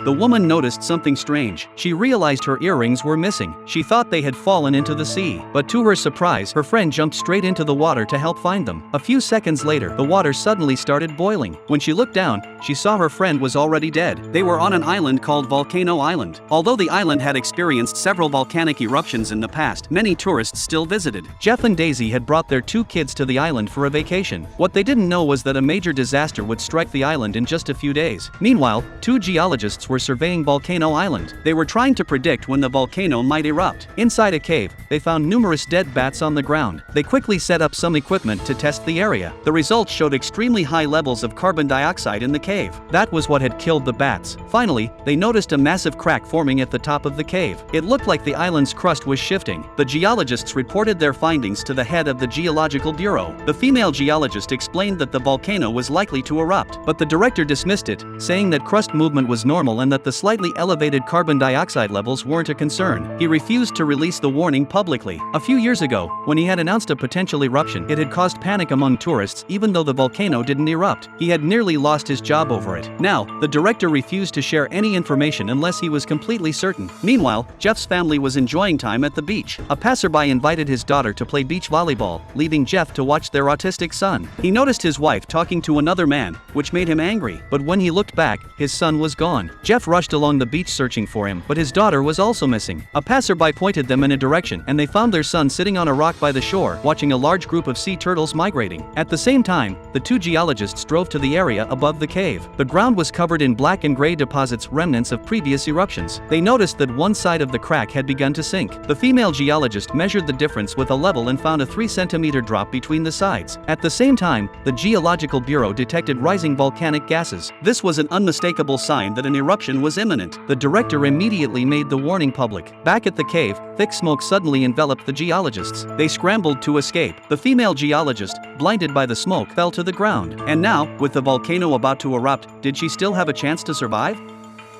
the woman noticed something strange. She realized her earrings were missing. She thought they had fallen into the sea, but to her surprise, her friend jumped straight into the water to help find them. A few seconds later, the water suddenly started boiling. When she looked down, she saw her friend was already dead. They were on an island called Volcano Island. Although the island had experienced several volcanic eruptions in the past, many tourists still visited. Jeff and Daisy had brought their 2 kids to the island for a vacation. What they didn't know was that a major disaster would strike the island in just a few days. Meanwhile, 2 geologists were surveying Volcano Island. They were trying to predict when the volcano might erupt. Inside a cave, they found numerous dead bats on the ground. They quickly set up some equipment to test the area. The results showed extremely high levels of carbon dioxide in the cave. That was what had killed the bats. Finally, they noticed a massive crack forming at the top of the cave. It looked like the island's crust was shifting. The geologists reported their findings to the head of the Geological Bureau. The female geologist explained that the volcano was likely to erupt, but the director dismissed it, saying that crust movement was normal and that the slightly elevated carbon dioxide levels weren't a concern. He refused to release the warning publicly. A few years ago, when he had announced a potential eruption, it had caused panic among tourists even though the volcano didn't erupt. He had nearly lost his job over it. Now, the director refused to share any information unless he was completely certain. Meanwhile, Jeff's family was enjoying time at the beach. A passerby invited his daughter to play beach volleyball, leaving Jeff to watch their autistic son. He noticed his wife talking to another man, which made him angry, but when he looked back, his son was gone. Jeff rushed along the beach searching for him, but his daughter was also missing. A passerby pointed them in a direction, and they found their son sitting on a rock by the shore, watching a large group of sea turtles migrating. At the same time, the 2 geologists drove to the area above the cave. The ground was covered in black and gray deposits, remnants of previous eruptions. They noticed that one side of the crack had begun to sink. The female geologist measured the difference with a level and found a 3-centimeter drop between the sides. At the same time, the Geological Bureau detected rising volcanic gases. This was an unmistakable sign that an eruption was imminent. The director immediately made the warning public. Back at the cave, thick smoke suddenly enveloped the geologists. They scrambled to escape. The female geologist, blinded by the smoke, fell to the ground. And now, with the volcano about to erupt, did she still have a chance to survive?